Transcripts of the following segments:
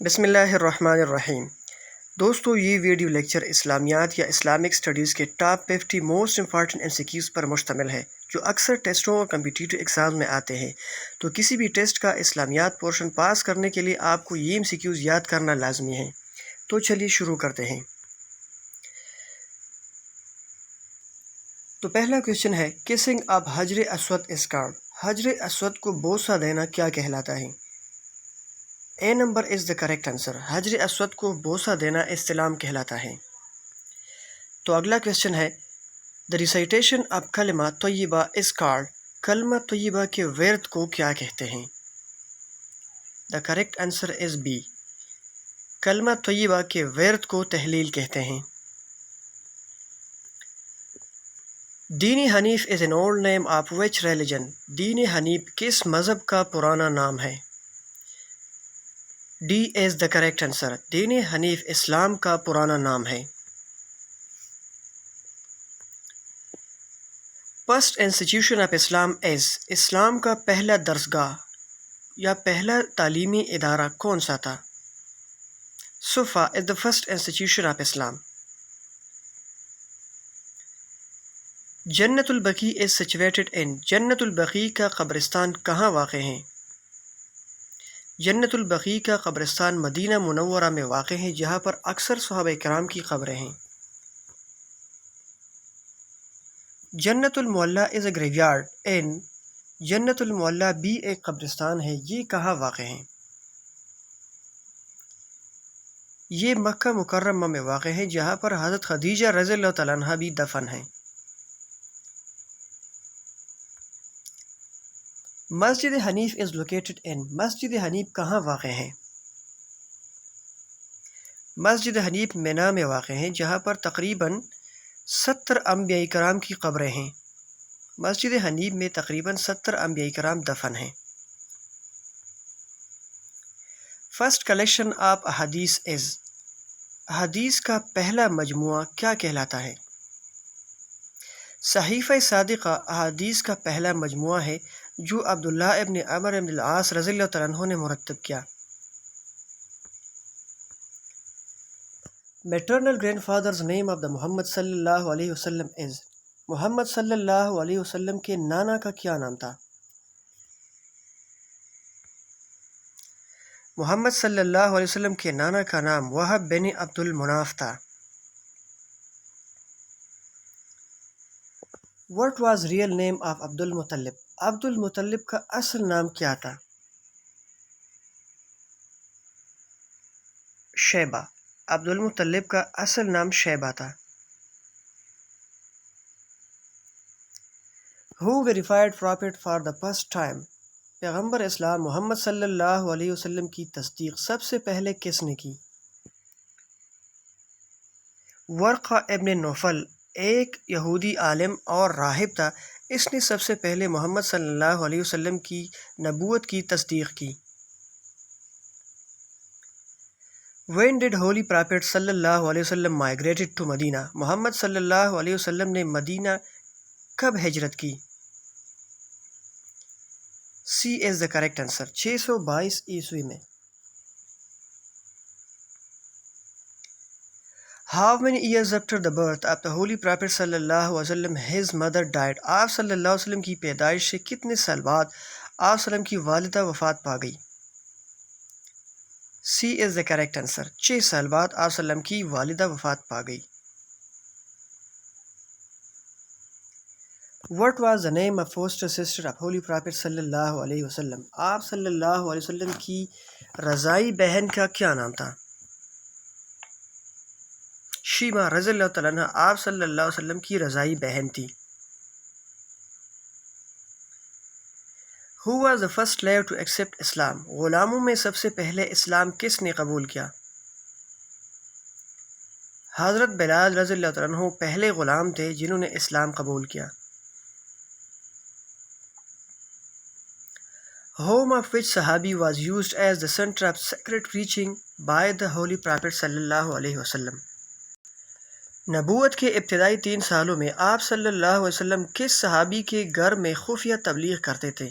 بسم اللہ الرحمن الرحیم۔ دوستو، یہ ویڈیو لیکچر اسلامیات یا اسلامک سٹڈیز کے ٹاپ 50 موسٹ امپارٹنٹ MCQs پر مشتمل ہے جو اکثر ٹیسٹوں اور کمپیٹیٹیو ایگزام میں آتے ہیں۔ تو کسی بھی ٹیسٹ کا اسلامیات پورشن پاس کرنے کے لیے آپ کو یہ MCQs یاد کرنا لازمی ہے۔ تو چلیے شروع کرتے ہیں۔ تو پہلا کویشچن ہے، کسنگ اب حجر اسود از کالڈ؟ حجر اسود کو بوسہ دینا کیا کہلاتا ہے؟ A number is the correct answer. حجر اسود کو بوسہ دینا استلام کہلاتا ہے۔ تو اگلا کویشچن ہے، دا ریسائٹیشن آف کلمہ طیبہ از کالڈ؟ کلمہ طیبہ کے ورد کو کیا کہتے ہیں؟ The correct answer is B. کلمہ طیبہ کے ورد کو تحلیل کہتے ہیں۔ دین حنیف is an old name of which religion? دین حنیف کس مذہب کا پرانا نام ہے؟ D is the correct answer. دین حنیف اسلام کا پرانا نام ہے۔ First institution of Islam is? Islam کا پہلا درسگاہ یا پہلا تعلیمی ادارہ کون سا تھا؟ صفا از دا فرسٹ انسٹیٹیوشن آف اسلام۔ جنت البقیع از سچویٹڈ ان؟ جنت البقیع کا قبرستان کہاں واقع ہے؟ جنت البقیع کا قبرستان مدینہ منورہ میں واقع ہے، جہاں پر اکثر صحابہ کرام کی قبریں ہیں۔ جنت المعلیٰ از اے گریو یارڈ ان؟ جنت المعلیٰ بھی ایک قبرستان ہے، یہ کہاں واقع ہے؟ یہ مکہ مکرمہ میں واقع ہے، جہاں پر حضرت خدیجہ رضی اللہ تعالیٰ عنہا بھی دفن ہیں۔ مسجد حنیف از لوکیٹڈ ان؟ مسجد حنیف کہاں واقع ہے؟ مسجد حنیف مینا میں واقع ہے، جہاں پر تقریباً 70 انبیاء کرام کی قبریں ہیں۔ مسجد حنیف میں تقریباً 70 انبیاء کرام دفن ہیں۔ فرسٹ کلیکشن آف احادیث از؟ احادیث کا پہلا مجموعہ کیا کہلاتا ہے؟ صحیفہ صادقہ احادیث کا پہلا مجموعہ ہے جو عبداللہ ابن عمر ابن العاص رضی اللہ تعالیٰ عنہ نے مرتب کیا۔ Maternal grandfather's name of the Muhammad صلی اللہ علیہ وسلم از؟ محمد صلی اللہ علیہ وسلم کے نانا کا کیا نام تھا؟ محمد صلی اللہ علیہ وسلم کے نانا کا نام وہب بن عبد المناف تھا۔ What was real name of عبد المطلب؟ عبد المطلب کا اصل نام کیا تھا؟ شیبہ۔ عبد المطلب کا اصل نام شیبہ تھا۔ Who verified prophet for the first time؟ پیغمبر اسلام محمد صلی اللہ علیہ وسلم کی تصدیق سب سے پہلے کس نے کی؟ ورقہ ابن نوفل ایک یہودی عالم اور راہب تھا، اس نے سب سے پہلے محمد صلی اللہ علیہ وسلم کی نبوت کی تصدیق کی۔ When did Holy Prophet صلی اللہ علیہ وسلم migrated to مدینہ؟ محمد صلی اللہ علیہ وسلم نے مدینہ کب ہجرت کی؟ سی از دا کریکٹ آنسر، 622 عیسوی میں۔ How many years after the birth of the Holy Prophet صلی اللہ علیہ وسلم his mother died؟ آپ صلی اللہ علیہ وسلم کی پیدائش سے کتنے سال بعد آپ صلی اللہ علیہ وسلم کی والدہ وفات پا گئی؟ سی از دا کریکٹ آنسر، 6 سال بعد آپ صلی اللہ علیہ وسلم کی والدہ وفات پا گئی۔ What was the name of foster sister of Holy Prophet صلی اللہ علیہ وسلم؟ آپ صلی اللہ علیہ وسلم کی رضائی بہن کا کیا نام تھا؟ شیما رضی اللہ تعالیٰ عنہ آپ صلی اللہ علیہ وسلم کی رضائی بہن تھی۔ Who was the first slave to accept Islam؟ غلاموں میں سب سے پہلے اسلام کس نے قبول کیا؟ حضرت بلال رضی اللہ تعالیٰ عنہ پہلے غلام تھے جنہوں نے اسلام قبول کیا۔ Home of which صحابی was used as the center of sacred preaching by the Holy Prophet صلی اللہ علیہ وسلم؟ نبوت کے ابتدائی 3 سالوں میں آپ صلی اللہ علیہ وسلم کس صحابی کے گھر میں خفیہ تبلیغ کرتے تھے؟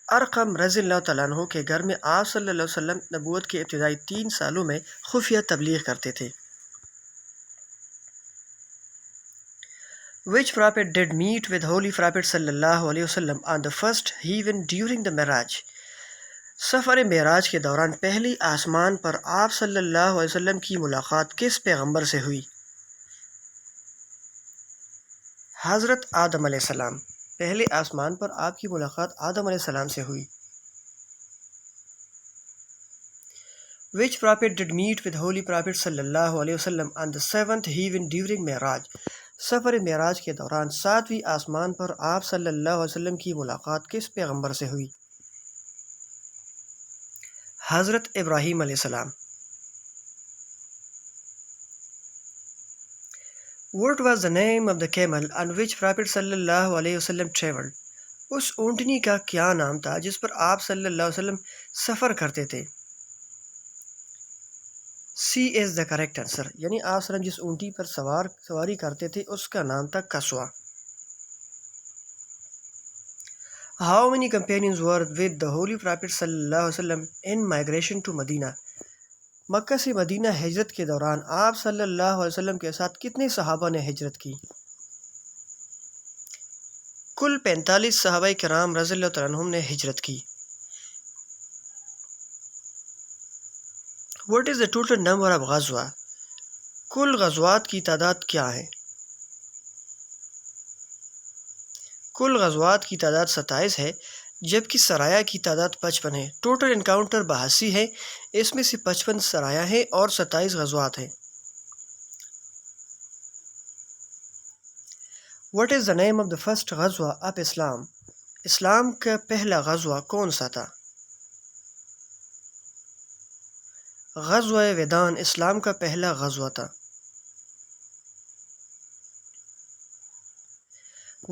ارقم رضی اللہ تعالیٰ عنہ کے گھر میں آپ صلی اللہ علیہ وسلم نبوت کے ابتدائی 3 سالوں میں خفیہ تبلیغ کرتے تھے. Which prophet did meet with Holy Prophet sallallahu alaihi wasallam on the first heaven during the Miraj? سفر معراج کے دوران پہلی آسمان پر آپ صلی اللہ علیہ وسلم کی ملاقات کس پیغمبر سے ہوئی؟ حضرت آدم علیہ السلام. پہلے آسمان پر آپ کی ملاقات آدم علیہ السلام سے ہوئی. Which prophet did meet with Holy Prophet sallallahu alaihi wasallam on the 7th heaven during Miraj? سفر معراج کے دوران 7ویں آسمان پر آپ صلی اللہ علیہ وسلم کی ملاقات کس پیغمبر سے ہوئی؟ حضرت ابراہیم علیہ السلام. What was the name of the camel on which Prophet sallallahu alaihi wasallam traveled? اس اونٹنی کا کیا نام تھا جس پر آپ صلی اللہ علیہ وسلم سفر کرتے تھے؟ C is the correct answer. یعنی آپ صلی اللہ علیہ وسلم جس اونٹی پر سواری کرتے تھے اس کا نام تھا کسوا. How many companions were with the Holy Prophet sallallahu alaihi wasallam in migration to Medina? مکہ سے مدینہ ہجرت کے دوران آپ صلی اللہ علیہ وسلم کے ساتھ کتنے صحابہ نے ہجرت کی؟ کل 45 صحابہ کرام رضی اللہ تعالیٰ عنہم نے ہجرت کی. What is the total number of غزوہ؟ کل غزوات کی تعداد کیا ہے؟ کل غزوات کی تعداد 27 ہے جبکہ سرایہ کی تعداد 55 ہے. ٹوٹل انکاؤنٹر 82 ہے، اس میں سے 55 سرایہ ہیں اور 27 غزوات ہیں. What is the name of the first غزوہ of اسلام؟ اسلام کا پہلا غزوہ کون سا تھا؟ غزوہ ویدان اسلام کا پہلا غزوہ تھا.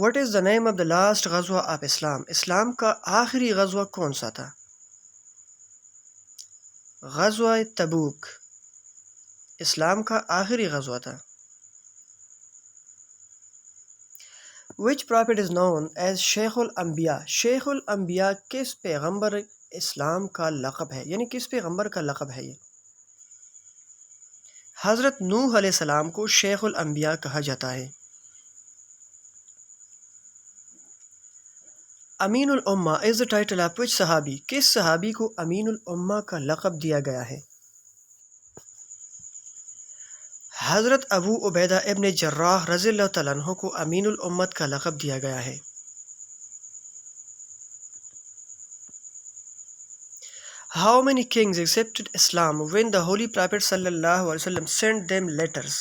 What is the name of the last غزوہ of اسلام؟ اسلام کا آخری غزوہ کون سا تھا؟ غزوہ تبوک اسلام کا آخری غزوہ تھا. Which prophet is known as شیخ الانبیاء؟ شیخ الانبیاء کس پیغمبر اسلام کا لقب ہے؟ یعنی کس پیغمبر کا لقب ہے یہ؟ حضرت نوح علیہ السلام کو شیخ الانبیاء کہا جاتا ہے. امین الامہ is the title of which صحابی؟ کس صحابی کو امین الامہ کا لقب دیا گیا ہے؟ حضرت ابو عبیدہ ابن جراح رضی اللہ تعالیٰ عنہ کو امین الامت کا لقب دیا گیا ہے. How many kings accepted Islam when the Holy Prophet sallallahu alaihi wasallam sent them letters?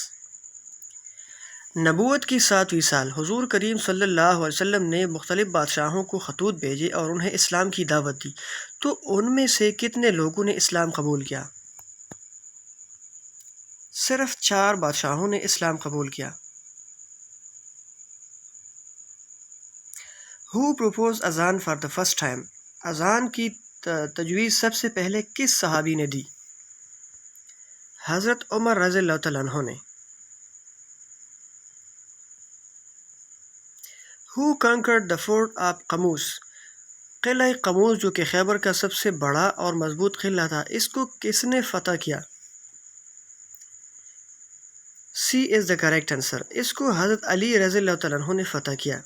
نبوت کی 7ویں سال حضور کریم صلی اللہ علیہ وسلم نے مختلف بادشاہوں کو خطوط بھیجے اور انہیں اسلام کی دعوت دی، تو ان میں سے کتنے لوگوں نے اسلام قبول کیا؟ صرف 4 بادشاہوں نے اسلام قبول کیا. Who proposed اذان for the first time؟ اذان کی تجویز سب سے پہلے کس صحابی نے دی؟ حضرت عمر رضی اللہ تعالیٰ عنہ نے. Who conquered the fort of قموس؟ قلعہ قموس جو کہ خیبر کا سب سے بڑا اور مضبوط قلعہ تھا، اس کو کس نے فتح کیا؟ C is the correct answer. اس کو حضرت علی رضی اللہ تعالیٰ عنہ نے فتح کیا.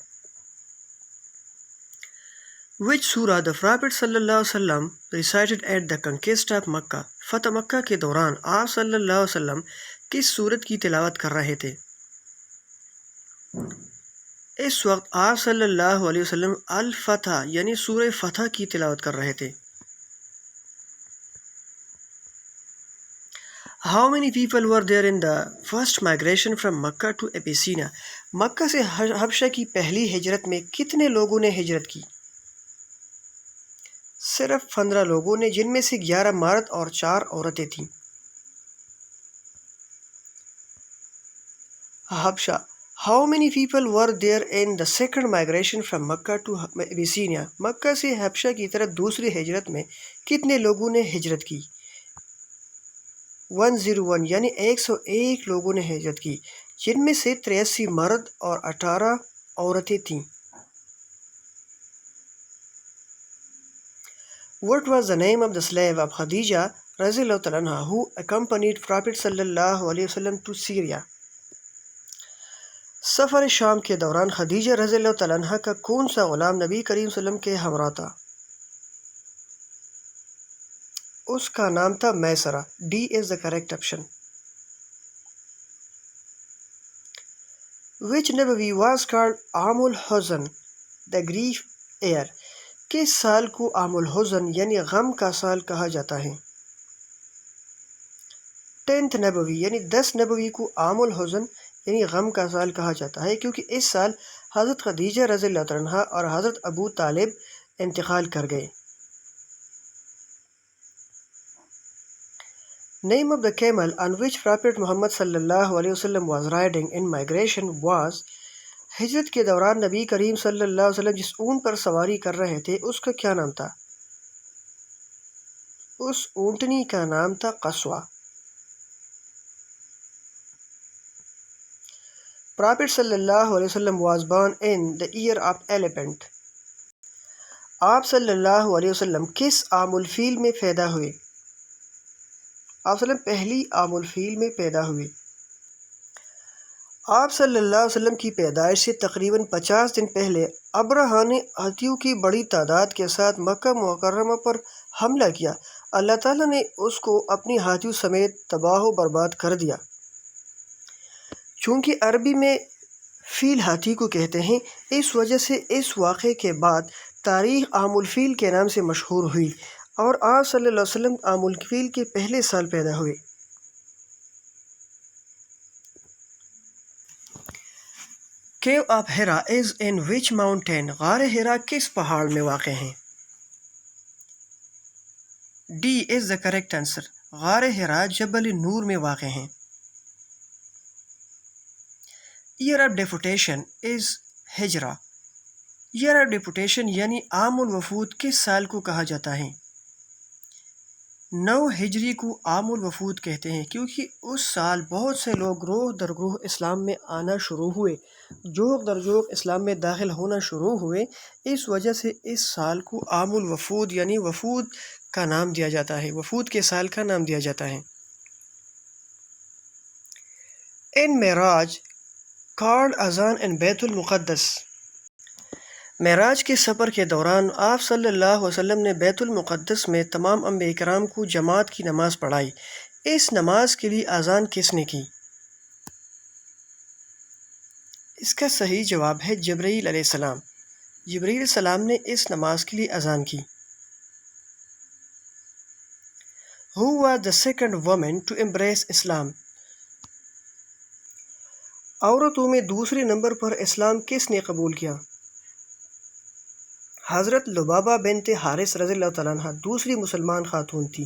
Which surah the Prophet صلی اللہ علیہ وسلم recited at the conquest of مکہ؟ فتح مکہ کے دوران آپ صلی اللہ علیہ وسلم کس سورت کی تلاوت کر رہے تھے؟ اس وقت آپ صلی اللہ علیہ وسلم الفتح یعنی سورہ فتح کی تلاوت کر رہے تھے. How many people were there in the first migration from Makkah to Abyssinia؟ مکہ سے حبشہ کی پہلی ہجرت میں کتنے لوگوں نے ہجرت کی؟ صرف 15 لوگوں نے، جن میں سے 11 مرد اور 4 عورتیں تھیں. حبشہ. How many people were there in the second migration from Makkah to Abyssinia؟ مکہ سے حبشہ کی طرف دوسری ہجرت میں کتنے لوگوں نے ہجرت کی؟ 101 یعنی 101 لوگوں نے ہجرت کی، جن میں سے 83 مرد اور 18 عورتیں تھیں. What was the name of the slave of Khadija radiallahu ta'ala anha who accompanied Prophet sallallahu alaihi wasallam to Syria? سفر شام کے دوران خدیجہ رضی اللہ تعالیٰ عنہ کا کون سا غلام نبی کریم صلی اللہ علیہ وسلم کے ہمراہ تھا؟ اس کا نام تھا Maysara. D is the correct option. Which Nabawi was called عام الحزن دا گریف ایئر؟ کس سال کو عام الحزن یعنی غم کا سال کہا جاتا ہے؟ 10th نبوی یعنی 10 نبوی کو عام الحزن یعنی غم کا سال کہا جاتا ہے کیونکہ اس سال حضرت خدیجہ رضی اللہ تعالیٰ عنہ اور حضرت ابو طالب انتقال کر گئے. Name of the camel on which Prophet Muhammad sallallahu alaihi wasallam was riding in migration was. ہجرت کے دوران نبی کریم صلی اللہ علیہ وسلم جس اونٹ پر سواری کر رہے تھے اس کا کیا نام تھا؟ اس اونٹنی کا نام تھا قصوہ. Prophet sallallahu alaihi wasallam was born in the year of elephant. آپ صلی اللہ علیہ وسلم کس عام الفیل میں پیدا ہوئے؟ آپ صلی اللہ علیہ وسلم پہلی عام الفیل میں پیدا ہوئے. آپ صلی اللہ علیہ وسلم کی پیدائش سے تقریباً 50 دن پہلے ابرہہ نے ہاتھیوں کی بڑی تعداد کے ساتھ مکہ مکرمہ پر حملہ کیا. اللہ تعالیٰ نے اس کو اپنی ہاتھیوں سمیت تباہ و برباد کر دیا. چونکہ عربی میں فیل ہاتھی کو کہتے ہیں، اس وجہ سے اس واقعے کے بعد تاریخ عام الفیل کے نام سے مشہور ہوئی اور آپ صلی اللہ علیہ وسلم عام الفیل کے پہلے سال پیدا ہوئے. کیو آف ہیرا از ان وچ ماؤنٹین؟ غار ہیرا کس پہاڑ میں واقع ہیں؟ D is the correct answer. غار ہیرا جبل نور میں واقع ہیں. Year of deputation is Hijra. Year of deputation یعنی عام الوفود کس سال کو کہا جاتا ہے؟ 9 ہجری کو عام الوفود کہتے ہیں کیونکہ اس سال بہت سے لوگ گروہ در گروہ اسلام میں آنا شروع ہوئے، جوگ در جوگ اسلام میں داخل ہونا شروع ہوئے. اس وجہ سے اس سال کو عام الوفود یعنی وفود کا نام دیا جاتا ہے، وفود کے سال کا نام دیا جاتا ہے. ان معراج کارڈ اذان ان بیت المقدس. معراج کے سفر کے دوران آپ صلی اللہ علیہ وسلم نے بیت المقدس میں تمام انبیاء کرام کو جماعت کی نماز پڑھائی. اس نماز کے لیے اذان کس نے کی؟ اس کا صحیح جواب ہے جبرائیل علیہ السلام. جبرائیل علیہ السلام نے اس نماز کے لیے اذان کی. Who was the second woman to embrace Islam? عورتوں میں دوسرے نمبر پر اسلام کس نے قبول کیا؟ حضرت لبابہ بنت حارث رضی اللہ تعالیٰ عنہ دوسری مسلمان خاتون تھی.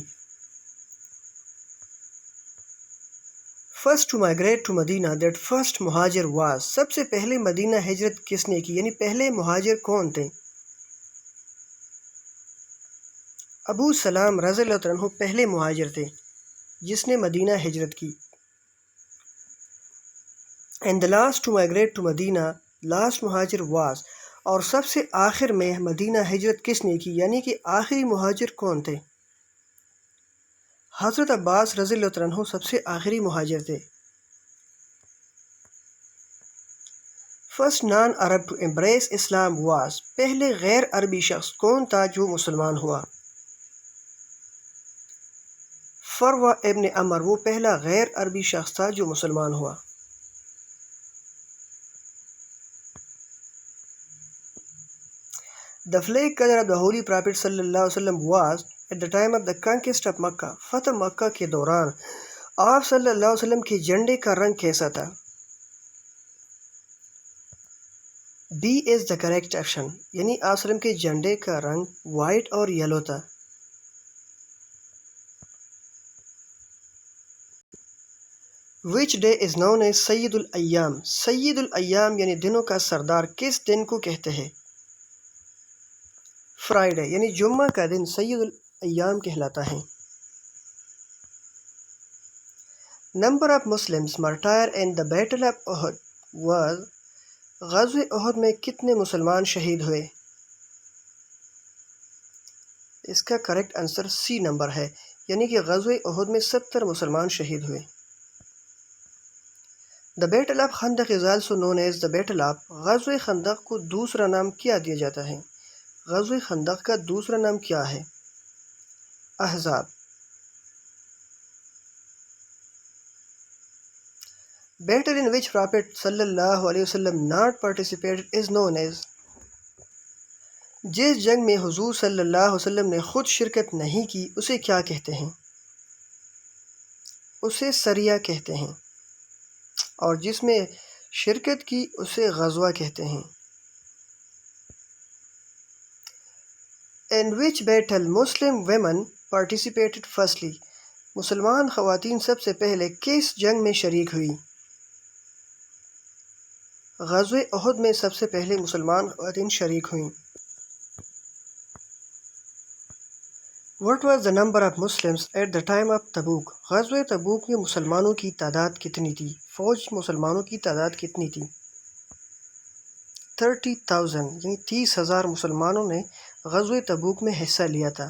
First to migrate to Medina that first مہاجر واز. سب سے پہلے مدینہ ہجرت کس نے کی یعنی پہلے مہاجر کون تھے؟ ابو سلام رضی اللہ تعالیٰ عنہ پہلے مہاجر تھے جس نے مدینہ ہجرت کی. And the last to migrate to Medina last مہاجر was. اور سب سے آخر میں مدینہ ہجرت کس نے کی یعنی کہ آخری مہاجر کون تھے؟ حضرت عباس رضی اللہ عنہ سب سے آخری مہاجر تھے. First non Arab to embrace Islam was. پہلے غیر عربی شخص کون تھا جو مسلمان ہوا؟ فروہ ابن عمر وہ پہلا غیر عربی شخص تھا جو مسلمان ہوا. The flag color of the Holy Prophet صلی اللہ علیہ وسلم was at the time of the conquest of مکہ. فتح مکہ کے دوران آپ صلی اللہ علیہ وسلم کے جھنڈے کا رنگ کیسا تھا؟ B is the correct option. یعنی آپ صلی اللہ علیہ وسلم کے جھنڈے کا رنگ وائٹ اور یلو تھا. Which day is known as سید الایام؟ سید الایام یعنی دنوں کا سردار کس دن کو کہتے ہیں؟ فرائیڈے یعنی جمعہ کا دن سید الایام کہلاتا ہے. Number of Muslims martyr in the battle of Uhud was. غزوہ احد میں کتنے مسلمان شہید ہوئے؟ اس کا کریکٹ آنسر سی نمبر ہے، یعنی کہ غزوہ احد میں 70 مسلمان شہید ہوئے۔ The Battle of Khandaq is also known as the Battle of غزوہ خندق کو دوسرا نام کیا دیا جاتا ہے؟ غزوہ خندق کا دوسرا نام کیا ہے؟ احزاب۔ Battle in which Prophet صلی اللہ علیہ وسلم not participated is known as جس جنگ میں حضور صلی اللہ علیہ وسلم نے خود شرکت نہیں کی اسے کیا کہتے ہیں؟ اسے سریہ کہتے ہیں، اور جس میں شرکت کی اسے غزوہ کہتے ہیں۔ In which battle Muslim women participated firstly مسلمان خواتین سب سے پہلے کس جنگ میں شریک ہوئی؟ غزوہ احد میں سب سے پہلے مسلمان خواتین شریک ہوئیں۔ What was the number of Muslims at the time of تبوک؟ غزوہ تبوک میں مسلمانوں کی تعداد کتنی تھی؟ فوج مسلمانوں کی تعداد کتنی تھی؟ 30,000 یعنی 30,000 مسلمانوں نے غزوہ تبوک میں حصہ لیا تھا۔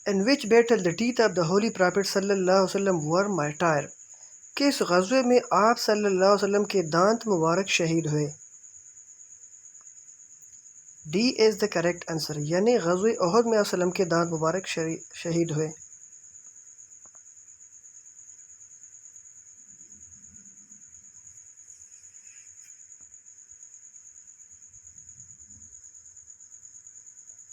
In which battle the teeth of the Holy Prophet صلی اللہ علیہ وسلم were martyred؟ کس غزوے میں آپ صلی اللہ علیہ وسلم کے دانت مبارک شہید ہوئے؟ D is the correct answer, یعنی غزوہ احد میں آپ وسلم کے دانت مبارک شہید ہوئے۔